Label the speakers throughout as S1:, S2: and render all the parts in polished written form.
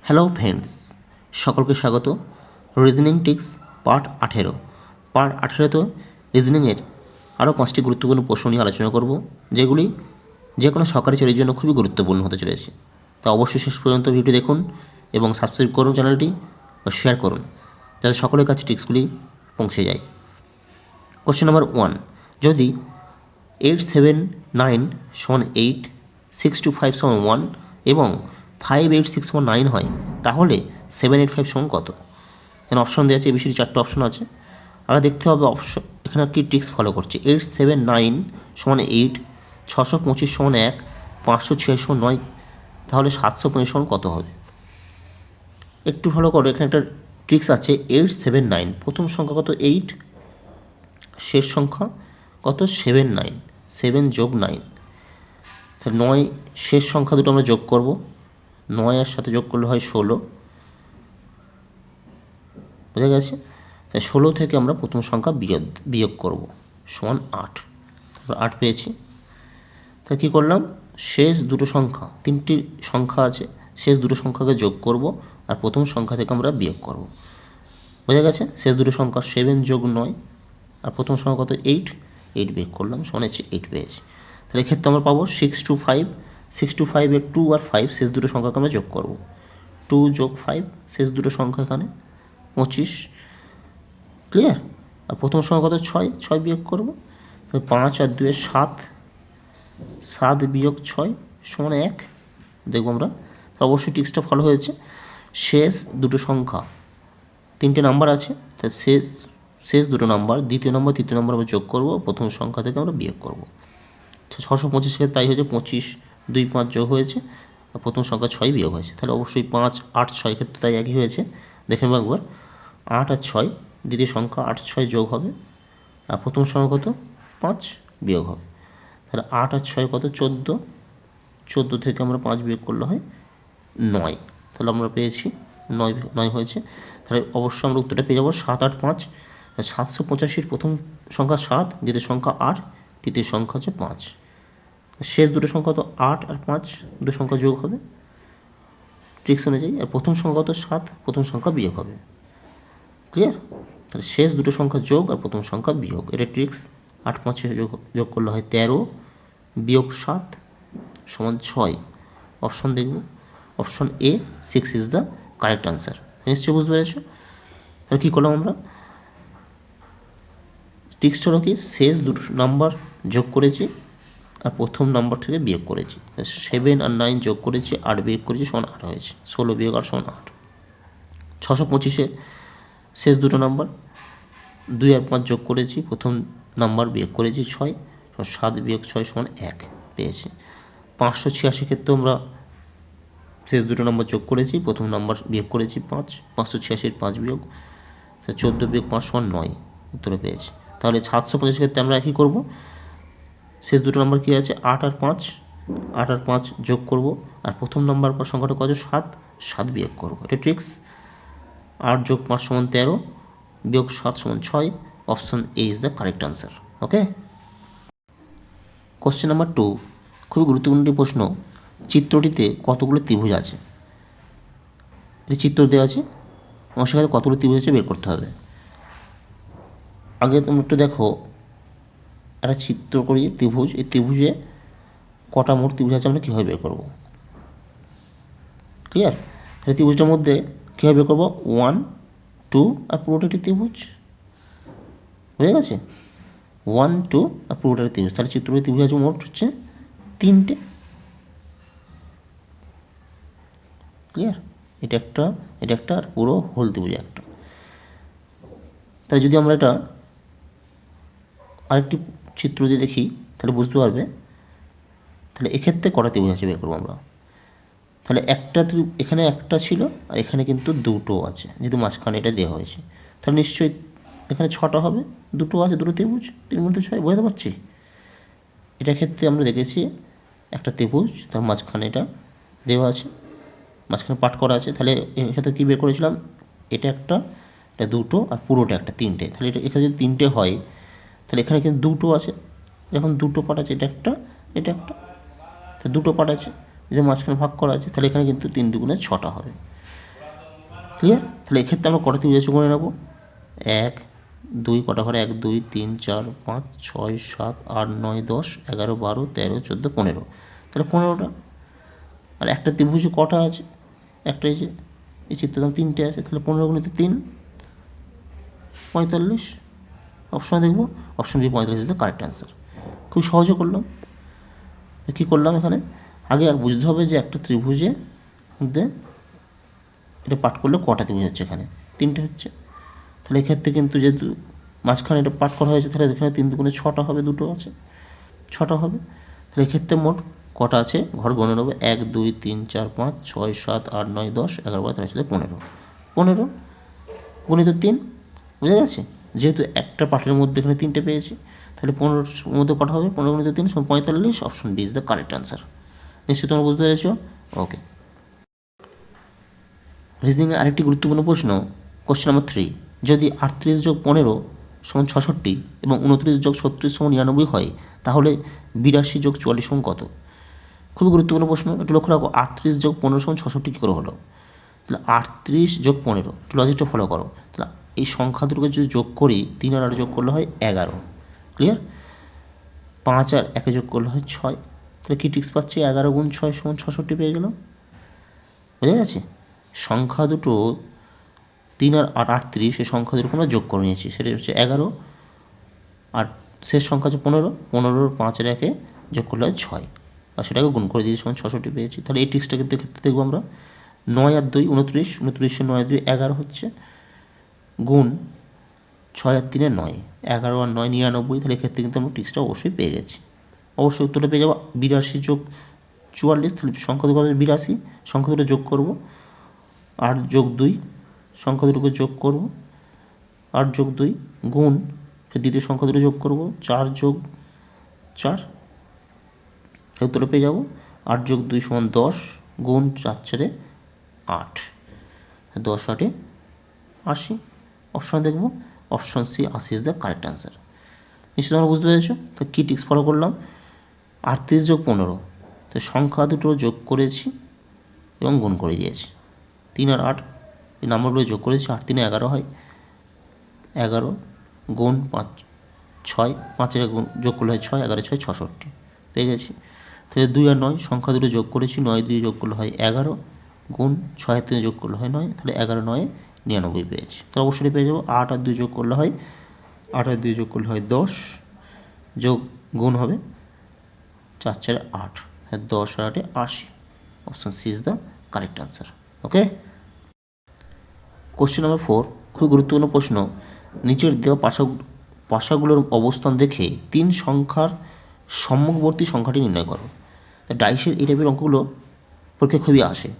S1: Hello friends, সকলকে স্বাগত। Reasoning tricks part 18। Part 18তে রিজনিংয়ের আরও 5টি গুরুত্বপূর্ণ প্রশ্ন নিয়ে আলোচনা করব, যেগুলি যে কোনো সরকারি চাকরির জন্য খুবই গুরুত্বপূর্ণ হতে চলেছে। তা অবশ্যই শেষ পর্যন্ত ভিডিও দেখুন এবং সাবস্ক্রাইব করুন চ্যানেলটি ও শেয়ার করুন, যাতে সকলের কাছে টিক্সগুলি পৌঁছে যায়। কোশ্চেন নাম্বার 1, যদি 879 = 8, 625 = 1 এবং 586 = 9 হয়, তাহলে 785 কত? এখানে অপশন দেওয়া আছে, এবিসিডি 4টে অপশন আছে। আগে দেখতে হবে অপশন এখানে কি ট্রিক্স ফলো করছে। 879 = 8, 625 = 1, 586 = 9, তাহলে 725 কত হবে? একটু ফলো করো, এখানে একটা ট্রিক্স আছে। 879 প্রথম সংখ্যা কত? 8, শেষ সংখ্যা কত? 79, 7 যোগ 9, তাহলে 9। শেষ সংখ্যা দুটো আমরা যোগ করব, 9 এর সাথে যোগ করলে হয় 16, বোঝা গেছে? তাই 16 থেকে আমরা প্রথম সংখ্যা বিয়োগ করব, সমান 8। তারপর 8 পেয়েছি। তা কী করলাম? শেষ দুটো সংখ্যা, 3টি সংখ্যা আছে, শেষ দুটো সংখ্যাকে যোগ করব আর প্রথম সংখ্যা থেকে আমরা বিয়োগ করব, বোঝা গেছে? শেষ দুটো সংখ্যা 7 যোগ 9 আর প্রথম সংখ্যা কত? 8, 8 বিয়োগ করলাম, সমান 8 পেয়েছি। তাহলে এক্ষেত্রে আমরা পাবো 625। 625 এর 2 আর 5 শেষ দুটো সংখ্যাকে আমরা যোগ করব, 2 যোগ 5 শেষ দুটো সংখ্যা এখানে 25, ক্লিয়ার? আর প্রথম সংখ্যা কত? 6 বিয়োগ করব, তাহলে 5 আর 2 7, 7 বিয়োগ 6 সমান 1। দেখব আমরা, অবশ্যই টিক্সটা ফলো হয়েছে। শেষ দুটো সংখ্যা, 3টে নাম্বার আছে, তাই শেষ দুটো নাম্বার, দ্বিতীয় নম্বর তৃতীয় নম্বর আমরা যোগ করব, প্রথম সংখ্যা থেকে আমরা বিয়োগ করব। 625 থেকে তাই হয়েছে 25, 2 5 যোগ হয়েছে আর প্রথম সংখ্যা 6 বিয়োগ হয়েছে, তাহলে অবশ্যই 5 8 6 ক্ষেত্রে তাই একই হয়েছে। দেখে নেব একবার, 8 আর 6, দ্বিতীয় সংখ্যা 8 6 যোগ হবে আর প্রথম সংখ্যা কত? 5 বিয়োগ হবে, তাহলে 8 আর 6 কত? 14, 14 থেকে আমরা 5 বিয়োগ করলে হয় 9, তাহলে আমরা পেয়েছি 9 হয়েছে। তাহলে অবশ্যই আমরা উত্তরটা পেয়ে যাবো 7 8 5। 785 প্রথম সংখ্যা 7, দ্বিতীয় সংখ্যা 8, তৃতীয় সংখ্যা হচ্ছে 5। শেষ দুটো সংখ্যা তো 8 আর 5, দুটো সংখ্যা যোগ হবে ট্রিক্স অনুযায়ী, আর প্রথম সংখ্যা কত? 7, প্রথম সংখ্যা বিয়োগ হবে, ক্লিয়ার? তাহলে শেষ দুটো সংখ্যা যোগ আর প্রথম সংখ্যা বিয়োগ, এটা ট্রিক্স। 8 5 যোগ করলে হয় 13 বিয়োগ 7 সমান 6। অপশন দেখব, option A 6 is the correct answer. নিশ্চয়ই বুঝতে পেরেছ? তাহলে কী করলাম আমরা? ট্রিক্সটা হলো কি, শেষ দুটো নাম্বার যোগ করেছি আর প্রথম নাম্বার থেকে বিয়োগ করেছি। 7 আর 9 যোগ করেছি, 8 বিয়োগ করেছি, সমান 8 হয়েছে। 16 বিয়োগ 8 সমান 8। 625-এ শেষ দুটো নাম্বার 2 আর 5 যোগ করেছি, প্রথম নাম্বার বিয়োগ করেছি 6, 7 বিয়োগ 6 সমান 1 পেয়েছি। 586 ক্ষেত্রে আমরা শেষ দুটো নাম্বার যোগ করেছি, প্রথম নাম্বার বিয়োগ করেছি 5, 586 5 বিয়োগ, 14 বিয়োগ 5 সমান 9, উত্তরে পেয়েছি। তাহলে 750 ক্ষেত্রে আমরা একই করব, শেষ দুটো নাম্বার কী আছে? 8 আর 5, 8 আর 5 যোগ করব আর প্রথম নাম্বার পর সংখ্যাটা কত? 7, 7 বিয়োগ করব, এটা ট্রিক্স। 8 যোগ 5 সমান 13 বিয়োগ 7 সমান 6। Option A is the correct answer. Okay. Question number 2, খুবই গুরুত্বপূর্ণ একটি প্রশ্ন। চিত্রটিতে কতগুলো ত্রিভুজ আছে? এই চিত্র দেওয়া আছে এবং সেখানে কতগুলো ত্রিভুজ আছে বের করতে হবে। আগে তুমি একটু দেখো, একটা চিত্র করি ত্রিভুজ, এই ত্রিভুজে কটা মোট ত্রিভুজ আছে আমরা কীভাবে বের করবো, ক্লিয়ার? তাহলে ত্রিভুজটার মধ্যে কীভাবে বের করবো? 1 2 আর পুরোটা একটি ত্রিভুজ, হয়ে গেছে? 1 2 আর পুরোটা ত্রিভুজ, তাহলে চিত্রটি ত্রিভুজ আছে মোট হচ্ছে 3টে, ক্লিয়ার? এটা একটা আর পুরো হোল ত্রিভুজ একটা। তাহলে যদি আমরা এটা আরেকটি চিত্র দিয়ে দেখি তাহলে বুঝতে পারবে। তাহলে এক্ষেত্রে কটা ত্রিভুজ আছে বের করবো আমরা। তাহলে এখানে একটা ছিল আর এখানে কিন্তু দুটো আছে, যেহেতু মাঝখানে এটা দেওয়া হয়েছে, তাহলে নিশ্চয়ই এখানে 6টা হবে। দুটো আছে, দুটো ত্রিভুজ, 3 মধ্যে 6, বোঝাতে পারছি? এটার ক্ষেত্রে আমরা দেখেছি একটা ত্রিভুজ, তার মাঝখানে এটা দেওয়া আছে, মাঝখানে পাঠ করা আছে। তাহলে এক্ষেত্রে কী বের করেছিলাম? এটা একটা, এটা দুটো আর পুরোটা একটা, 3টে। তাহলে এখানে যদি 3টে হয় তাহলে এখানে কিন্তু দুটো আছে, এখন দুটো পার্ট আছে, এটা একটা এটা একটা, তাহলে দুটো পার্ট আছে, যদি মাঝখানে ভাগ করা আছে তাহলে এখানে কিন্তু 3 2 6টা হবে। ক্লিয়ার? তাহলে এক্ষেত্রে আমরা কটা ত্রিভুজ আছে গুনে নেব। 1 2 কটা ঘরে 1 2 3 4 5 6 7 8 9 10 11 12 13 14 15, তাহলে 15টা। আর একটা ত্রিভুজে কটা আছে? একটা এই যে এই চিত্রটা 3টে আছে, তাহলে 15 গুণিত 3 45। অপশন দেখবো, option B 45 is the correct answer. খুব সহজে করলাম। কী করলাম এখানে? আগে আর বুঝতে হবে যে একটা ত্রিভুজে মধ্যে এটা পাঠ করলে কটা ত্রিভুজ হচ্ছে, এখানে 3টে হচ্ছে। তাহলে এক্ষেত্রে কিন্তু যেহেতু মাঝখানে এটা পাঠ করা হয়েছে, তাহলে এখানে 3 দুগুণে 6টা হবে, 2টো আছে 6টা হবে। তাহলে এক্ষেত্রে মোট কটা আছে ঘর গণে নেবো। 1 2 3 4 5 6 7 8 9 10 11 12 13 14 15 গুণিত 3, বুঝা গেছে? যেহেতু একটা পাঠের মধ্যে এখানে 3টে পেয়েছি, তাহলে 15-র মধ্যে কটা হবে? 15 গুণিত 3 সমান 45। Option B is the correct answer. নিশ্চয়ই তোমরা বুঝতে পেরেছো? ওকে। রিজনিংয়ে আরেকটি গুরুত্বপূর্ণ প্রশ্ন, কোশ্চেন নাম্বার 3, যদি 38 যোগ 15 সমান 66 এবং 29 যোগ 36 সমান 99 হয়, তাহলে 82 যোগ 44 সমান কত? খুবই গুরুত্বপূর্ণ প্রশ্ন, একটু লক্ষ্য রাখো। 38 যোগ 15 সমান 66 কী করে হলো? তাহলে 38 যোগ 15, একটু লজিকটা ফলো করো। তাহলে এই সংখ্যা দুটোকে যদি যোগ করি, 3 আর 8 যোগ করলে হয় 11, ক্লিয়ার? 5 আর 1 যোগ করলে হয় 6, তাহলে কী টিক্স পাচ্ছি? 11 গুণ 6 সমান 66 পেয়ে গেলাম। বুঝা গেছে? সংখ্যা দুটো 3 আর 38, এই সংখ্যা দুটো আমরা যোগ করে নিয়েছি, সেটা হচ্ছে 11, আর শেষ সংখ্যা হচ্ছে 15, 15-র 5 আর 1 যোগ করলে হয় 6, আর সেটাকে গুণ করে দিয়েছি, সমান 66 পেয়েছি। তাহলে এই টিক্সটা কিন্তু ক্ষেত্রে দেখবো আমরা 9 আর 2 29, 29-এ 9 আর 2 11 হচ্ছে, গুণ 6 আর 3 9, 11 আর 9 99, তাহলে এক্ষেত্রে কিন্তু আমরা টিক্সটা অবশ্যই পেয়ে গেছি। অবশ্যই উত্তরটা পেয়ে যাবো 82 যোগ 44, তাহলে সংখ্যা দুটো 82, সংখ্যা দুটো যোগ করবো। 8 যোগ 2, সংখ্যা দুটোকে যোগ করব, 8 যোগ 2 গুণ, ফের দ্বিতীয় সংখ্যা দুটো যোগ করব, 4 যোগ 4, উত্তরটা পেয়ে যাবো 8 যোগ 2 সমান 10, গুণ 4 4 8, 10 8 80। অপশন দেখবো, option C 80 is the correct answer. নিশ্চয়ই তোমরা বুঝতে পেরেছো? তো কী টিক্স ফলো করলাম? 38 যোগ 15, তো সংখ্যা দুটো যোগ করেছি এবং গুণ করে দিয়েছি। 3 আর 8 এই নাম্বারগুলো যোগ করেছি, 8 3 11 হয়, 11 গুণ 5 6, 5-এর গুণ যোগ করলে হয় 6, 11 6 66 পেয়ে গেছি। তাহলে 2 আর 9 সংখ্যা দুটো যোগ করেছি, 9 2 যোগ করলে হয় 11, গুণ 6 আর 3 যোগ করলে হয় 9, তাহলে 11 9 99 পেয়েছি। তাহলে অবশ্যই পেয়ে যাবো 8 আর 2 যোগ করলে হয় 8 আর 2 যোগ করলে হয় 10, যোগ গুণ হবে 4 4 8, 10 আর 8 80। Option C is the correct answer. Okay. Question number 4, খুবই গুরুত্বপূর্ণ প্রশ্ন, নিচের দেওয়া পাশাগুলোর অবস্থান দেখে 3 সংখ্যার সম্মুখবর্তী সংখ্যাটি নির্ণয় করো। ডাইসের এই টাইপের অঙ্কগুলো পরীক্ষায় খুবই আসে।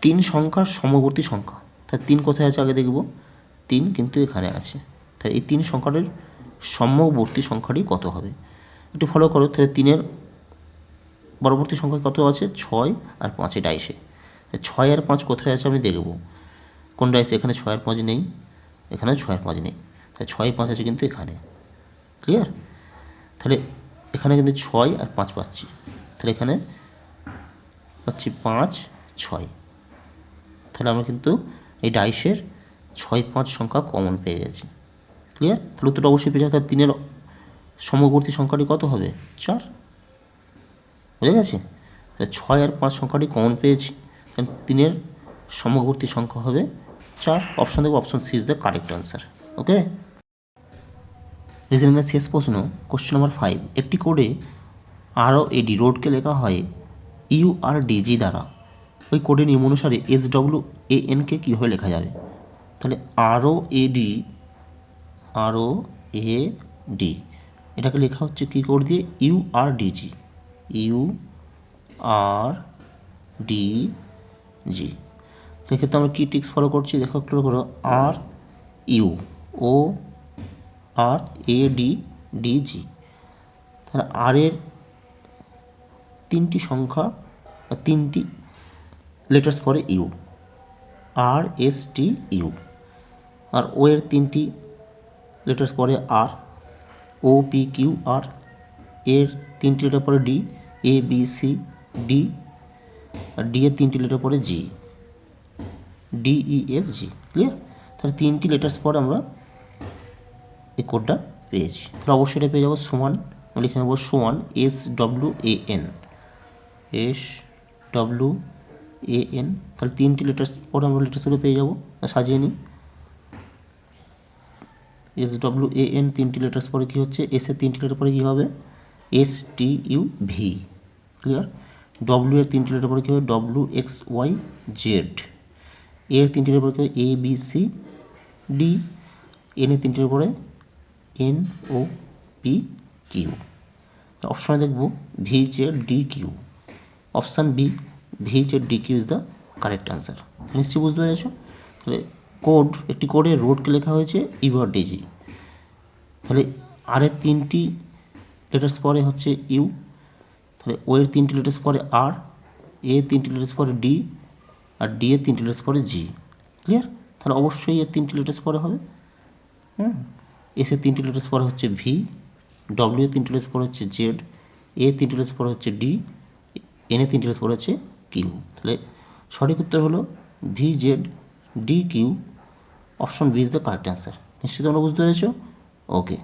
S1: 3 সংখ্যার সম্মুখবর্তী সংখ্যা, তাই 3 কোথায় আছে আগে দেখব। 3 কিন্তু এখানে আছে, তাই এই 3 সংখ্যাটির সম্মুখবর্তী সংখ্যাটি কত হবে? একটু ফলো করো। তাহলে 3-এর পরবর্তী সংখ্যা কত আছে? 6 আর 5 ডাইসে। 6 আর 5 কোথায় আছে আমি দেখব। কোন ডাইসে? এখানে 6 আর 5 নেই, এখানে 6 আর 5 নেই, তাই 6 5 আছে কিন্তু এখানে, ক্লিয়ার? তাহলে এখানে কিন্তু 6 আর 5 পাচ্ছি, তাহলে এখানে পাচ্ছি 5 6, তাহলে আমরা কিন্তু এই ডাইসের 6 5 সংখ্যা কমন পেয়ে গেছি, ক্লিয়ার? তাহলে উত্তরটা অবশ্যই পেয়ে যাবে। তাহলে 3-এর সমবর্তী সংখ্যাটি কত হবে? 4, বুঝে গেছে? তাহলে 6 আর 5 সংখ্যাটি কমন পেয়েছি, 3-এর সমবর্তী সংখ্যা হবে 4। অপশন দেবো, option C is the correct answer. Okay. রিজনিংয়ের শেষ প্রশ্ন, কোশ্চেন নাম্বার 5, একটি কোডে ROAD রোডকে লেখা হয় URDG দ্বারা, ওই কোডের নিয়ম অনুসারে SWANকে কীভাবে লেখা যাবে? তাহলে ROAD এটাকে লেখা হচ্ছে কী কোড দিয়ে? URDG। সেক্ষেত্রে আমরা কী টিক্স ফলো করছি দেখো, একটু করো। RUORADDG, তাহলে আর এর 3টি সংখ্যা, 3টি লেটার্স পরে ইউ, RSTU, আর ও এর 3টি লেটার্স পরে আর, OPQR, এর 3টি লেটার পরে ডি, ABCD, আর ডি এর 3টি লেটার পরে জি, DEFG। ক্লিয়ার? তাহলে 3টি লেটার্স পর আমরা এই কোডটা পেয়েছি। তাহলে অবশ্যই এটা পেয়ে যাবো সমান, আমরা লিখে নেবো সমান SWAN। তাহলে 3টি লেটার্স পর আমরা লেটার্সগুলো পেয়ে যাবো। সাজিয়ে নিই। SWAN 3টি লেটার্স পরে কী হচ্ছে, এস এর 3টি লেটার পরে কী হবে, STUV। ক্লিয়ার? W এর 3টি লেটার পরে কী হবে, WXYZ। এর 3টি লেটার পরে কী হবে, ABCD। এন এর 3টির পরে NOPQ। অপশনে দেখব VZDQ। Option B VZDQ is the correct answer. নিশ্চয়ই বুঝতে পেরেছো? তাহলে কোড, একটি কোডে রোডকে লেখা হয়েছে URDG। তাহলে আর এর 3টি লেটার্স পরে হচ্ছে ইউ, তাহলে ও এর 3টি লেটার্স পরে আর, এ এর 3টি লেটার্স পরে ডি, আর ডি এর 3টি লেটার্স পরে জি। ক্লিয়ার? তাহলে অবশ্যই এর 3টি লেটার্স পরে হবে। এস এর 3টি লেটার্স পরে হচ্ছে ভি, ডব্লিউ এর 3টি লেটার্স পরে হচ্ছে জেড, এ এর 3টি লেটার্স পরে হচ্ছে ডি, এন এর 3টি লেটার্স পরে হচ্ছে কিউ। তাহলে সঠিক উত্তর হলো VZDQ। Option B is the correct answer. নিশ্চিত তোমরা বুঝতে পেরেছো? ওকে।